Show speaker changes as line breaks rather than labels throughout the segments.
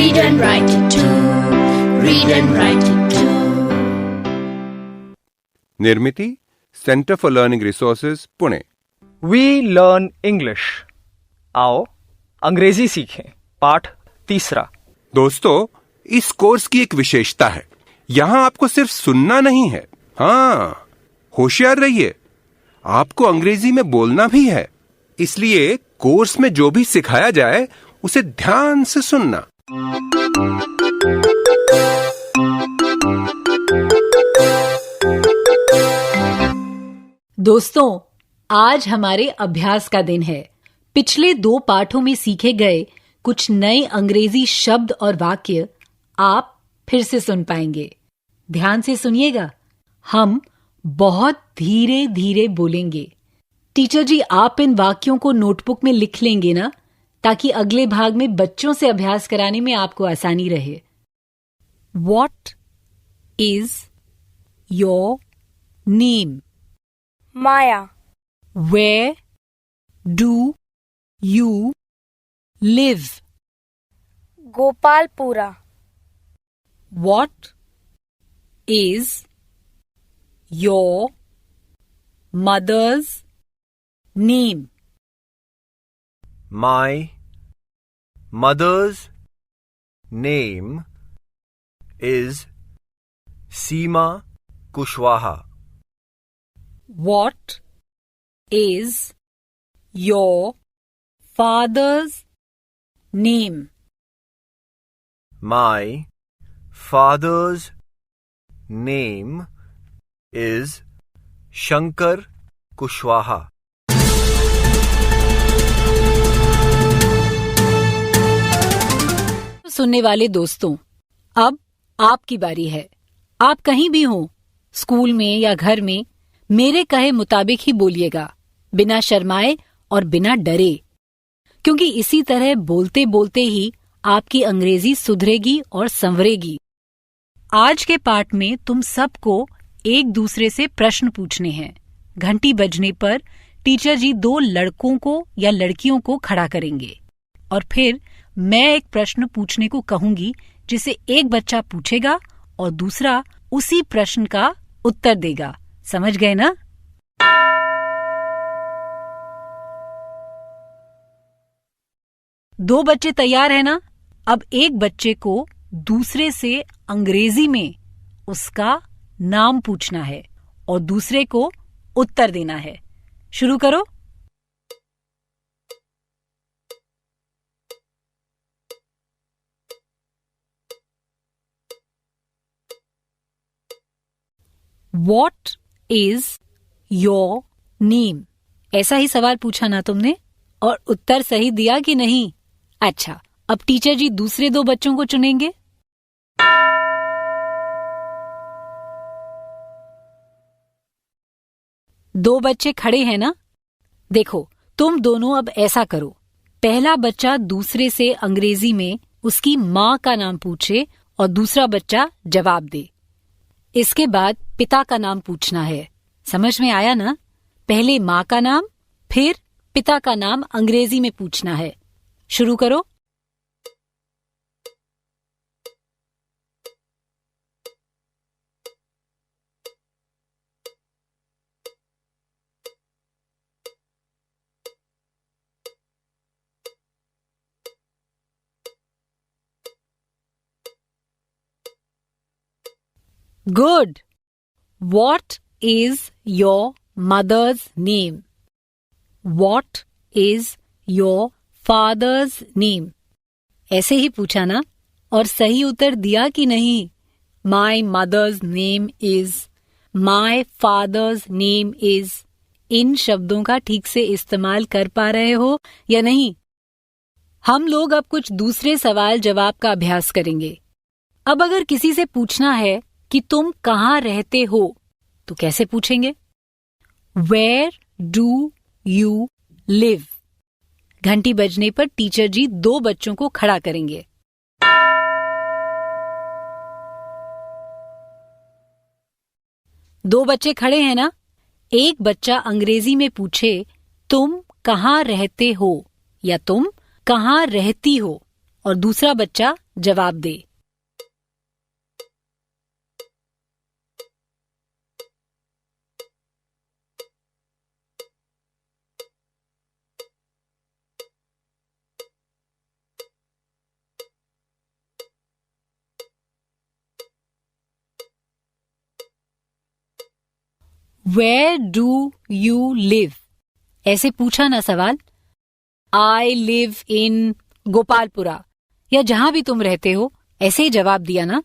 Read and write it too. Read and write it too.
Nirmiti centre for learning resources Pune.
We learn English. आओ अंग्रेजी सीखें। पाठ 3।
दोस्तों, इस कोर्स की एक विशेषता है, यहाँ आपको सिर्फ सुनना नहीं है, हाँ, होशियार रहिए, आपको अंग्रेजी में बोलना भी है। इसलिए कोर्स में जो भी सिखाया जाए उसे ध्यान से सुनना।
दोस्तों, आज हमारे अभ्यास का दिन है। पिछले 2 पाठों में सीखे गए कुछ नए अंग्रेजी शब्द और वाक्य आप फिर से सुन पाएंगे। ध्यान से सुनिएगा, हम बहुत धीरे धीरे बोलेंगे। टीचर जी, आप इन वाक्यों को नोटबुक में लिख लेंगे ना, ताकि अगले भाग में बच्चों से अभ्यास कराने में आपको आसानी रहे। What is your name?
Maya.
Where do you live?
Gopalpura.
What is your mother's name?
My mother's name is Seema Kushwaha.
What is your father's name?
My father's name is Shankar Kushwaha.
सुनने वाले दोस्तों, अब आपकी बारी है। आप कहीं भी हो, स्कूल में या घर में, मेरे कहे मुताबिक ही बोलिएगा, बिना शर्माए और बिना डरे, क्योंकि इसी तरह बोलते बोलते ही आपकी अंग्रेजी सुधरेगी और संवरेगी। आज के पाठ में तुम सबको एक दूसरे से प्रश्न पूछने हैं। घंटी बजने पर टीचर जी 2 लड़कों को या लड़कियों को खड़ा करेंगे और फिर मैं एक प्रश्न पूछने को कहूंगी, जिसे एक बच्चा पूछेगा और दूसरा उसी प्रश्न का उत्तर देगा। समझ गए ना? दो बच्चे तैयार है ना? अब एक बच्चे को दूसरे से अंग्रेजी में उसका नाम पूछना है और दूसरे को उत्तर देना है। शुरू करो। What is your name? ऐसा ही सवाल पूछा ना तुमने, और उत्तर सही दिया कि नहीं? अच्छा, अब टीचर जी दूसरे 2 बच्चों को चुनेंगे। दो बच्चे खड़े हैं ना? देखो, तुम दोनों अब ऐसा करो, पहला बच्चा दूसरे से अंग्रेजी में उसकी माँ का नाम पूछे और दूसरा बच्चा जवाब दे। इसके बाद पिता का नाम पूछना है। समझ में आया ना? पहले माँ का नाम, फिर पिता का नाम अंग्रेजी में पूछना है। शुरू करो। Good. What is your mother's name? What is your father's name? ऐसे ही पूछा ना? और सही उत्तर दिया कि नहीं? My mother's name is, my father's name is. इन शब्दों का ठीक से इस्तेमाल कर पा रहे हो या नहीं? हम लोग अब कुछ दूसरे सवाल जवाब का अभ्यास करेंगे। अब अगर किसी से पूछना है कि तुम कहाँ रहते हो, तो कैसे पूछेंगे? Where do you live? घंटी बजने पर टीचर जी 2 बच्चों को खड़ा करेंगे। दो बच्चे खड़े हैं ना? एक बच्चा अंग्रेजी में पूछे तुम कहाँ रहते हो या तुम कहाँ रहती हो, और दूसरा बच्चा जवाब दे। Where do you live? ऐसे पूछा ना सवाल। I live in गोपालपुरा या जहां भी तुम रहते हो, ऐसे ही जवाब दिया ना।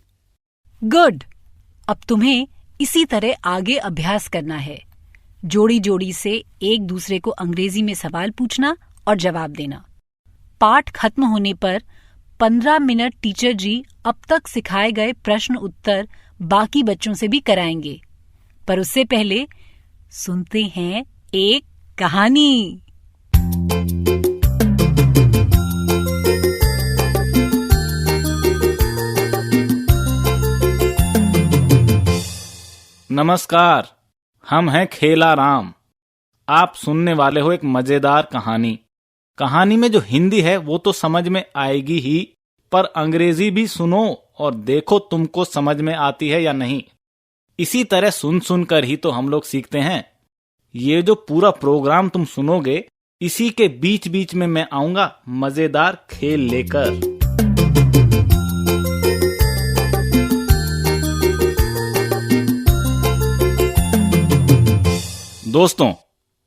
गुड। अब तुम्हें इसी तरह आगे अभ्यास करना है, जोड़ी जोड़ी से एक दूसरे को अंग्रेजी में सवाल पूछना और जवाब देना। पाठ खत्म होने पर 15 मिनट टीचर जी अब तक सिखाए गए प्रश्न उत्तर बाकी बच्चों से भी कराएंगे, पर उससे पहले सुनते हैं एक कहानी।
नमस्कार, हम हैं खेला राम। आप सुनने वाले हो एक मजेदार कहानी। कहानी में जो हिंदी है वो तो समझ में आएगी ही, पर अंग्रेजी भी सुनो और देखो तुमको समझ में आती है या नहीं। इसी तरह सुन सुनकर ही तो हम लोग सीखते हैं। ये जो पूरा प्रोग्राम तुम सुनोगे, इसी के बीच बीच में मैं आऊंगा मजेदार खेल लेकर। दोस्तों,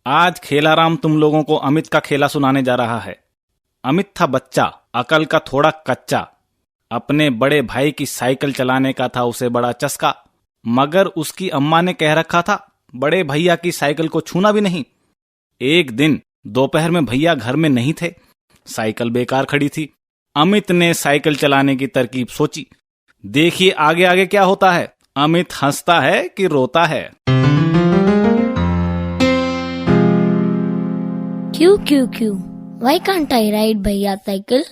आज खेलाराम तुम लोगों को अमित का खेला सुनाने जा रहा है। अमित था बच्चा, अकल का थोड़ा कच्चा। अपने बड़े भाई की साइकिल चलाने का था उसे बड़ा चस्का, मगर उसकी अम्मा ने कह रखा था बड़े भैया की साइकिल को छूना भी नहीं। एक दिन दोपहर में भैया घर में नहीं थे, साइकिल बेकार खड़ी थी। अमित ने साइकिल चलाने की तरकीब सोची। देखिए आगे आगे क्या होता है। अमित हंसता है कि रोता है।
क्यों वाई कांट आई राइड भैया साइकिल?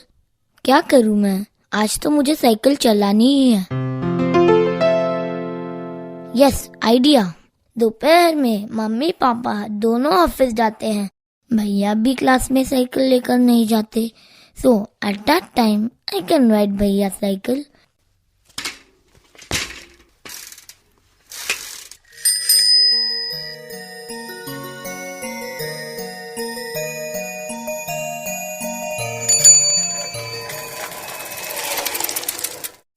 क्या करूं मैं, आज तो मुझे साइकिल चलानी ही है। Yes, idea. दोपहर में मम्मी पापा दोनों ऑफिस जाते हैं, भैया भी क्लास में साइकिल लेकर नहीं जाते, so at that time I can ride भैया साइकिल।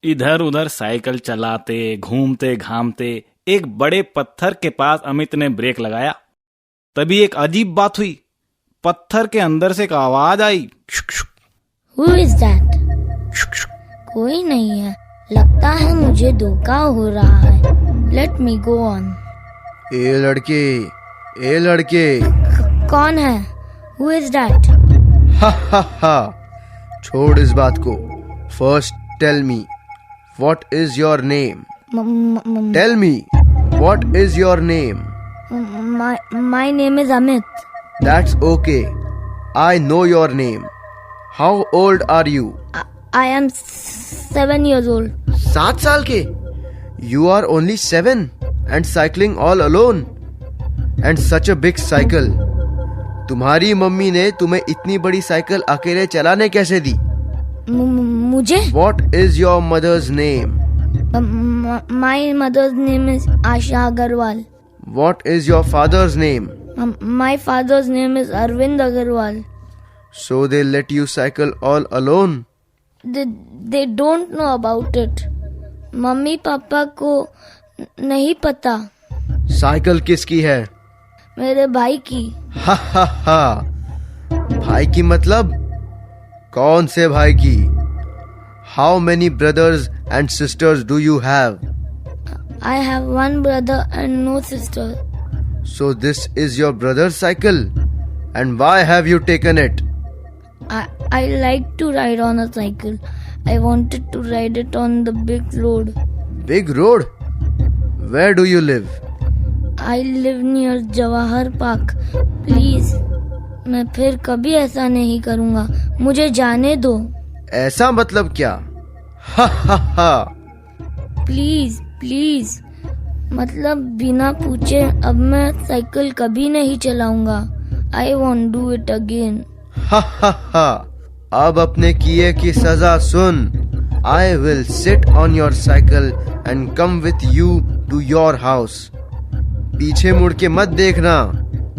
इधर उधर साइकिल चलाते घूमते घामते एक बड़े पत्थर के पास अमित ने ब्रेक लगाया। तभी एक अजीब बात हुई। पत्थर के अंदर से एक आवाज आई।
Who is that? कोई नहीं है, लगता है मुझे धोखा हो रहा है। Let me go on.
ए लड़के
कौन है? Who is that?
हा, छोड़ इस बात को। First tell me, what is your name? Tell me, what is your name?
My name is Amit.
That's okay. I know your name. How old are you?
I am 7 years old.
7 साल के? You are only 7 and cycling all alone. And such a big cycle. तुम्हारी mummy ने तुम्हें इतनी बड़ी cycle अकेले चलाने कैसे दी?
मुझे?
What is your mother's name?
My mother's name is Asha Agarwal.
What is your father's name?
My father's name is Arvind Agarwal.
So they let you cycle all alone?
They don't know about it. Mummy papa को नहीं पता।
Cycle किसकी है?
मेरे भाई की।
हा, भाई की मतलब? कौन से भाई की? How many brothers and sisters do you have?
I have one brother and no sister.
So this is your brother's cycle? And why have you taken it?
I like to ride on a cycle. I wanted to ride it on the big road.
Big road? Where do you live?
I live near Jawahar Park. Please, मैं फिर कभी ऐसा नहीं करूँगा, मुझे जाने दो।
ऐसा मतलब क्या? हा।
प्लीज, मतलब बिना पूछे अब मैं साइकिल कभी नहीं चलाऊंगा। I won't do it again.
हा, अब अपने किए की सजा सुन। I will sit on your cycle and come with you to your house. पीछे मुड़ के मत देखना,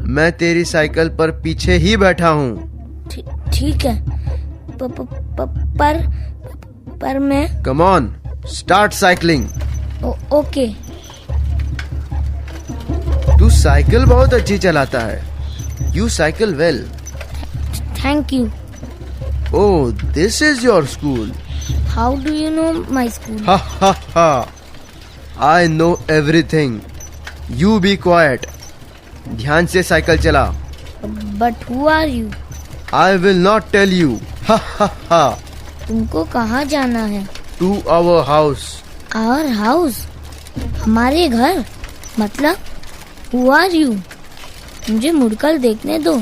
मैं तेरी साइकिल पर पीछे ही बैठा हूँ।
ठीक है, पर मैं।
Come on, start cycling.
Okay.
तू साइकिल बहुत अच्छी चलाता है। You cycle well.
Thank you.
Oh, this is your school.
How do you know my school?
Ha ha ha. I know everything. You be quiet. ध्यान से cycle चला।
But who are you?
I will not tell you. Ha ha ha.
तुमको कहाँ जाना है?
To our house.
Our house? हमारे घर? मतलब हु आर यू? मुझे मुड़कर देखने दो।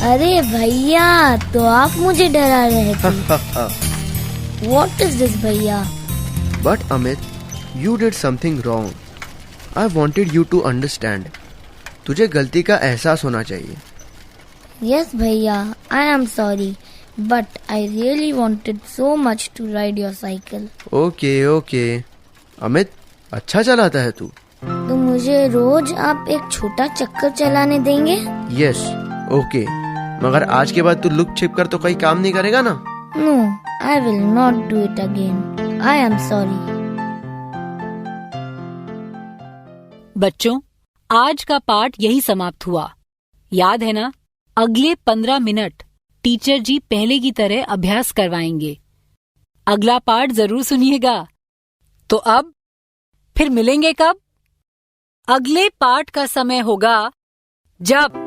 अरे भैया, तो आप मुझे डरा रहे थे। What is this, भैया?
But Amit, you did something wrong. I wanted you to understand. तुझे गलती का एहसास होना चाहिए।
Yes, भैया, I am sorry, but I really wanted so much to ride your cycle.
Okay. Amit, अच्छा चलाता है तू।
तो मुझे रोज आप एक छोटा चक्कर चलाने देंगे?
Yes, okay. मगर आज के बाद तू लुक छिप कर तो कहीं काम नहीं करेगा ना?
No, I will not do it again. I am sorry.
बच्चों, आज का पाठ यही समाप्त हुआ। याद है ना? अगले 15 मिनट टीचर जी पहले की तरह अभ्यास करवाएंगे। अगला पाठ जरूर सुनिएगा। तो अब फिर मिलेंगे कब? अगले पाठ का समय होगा जब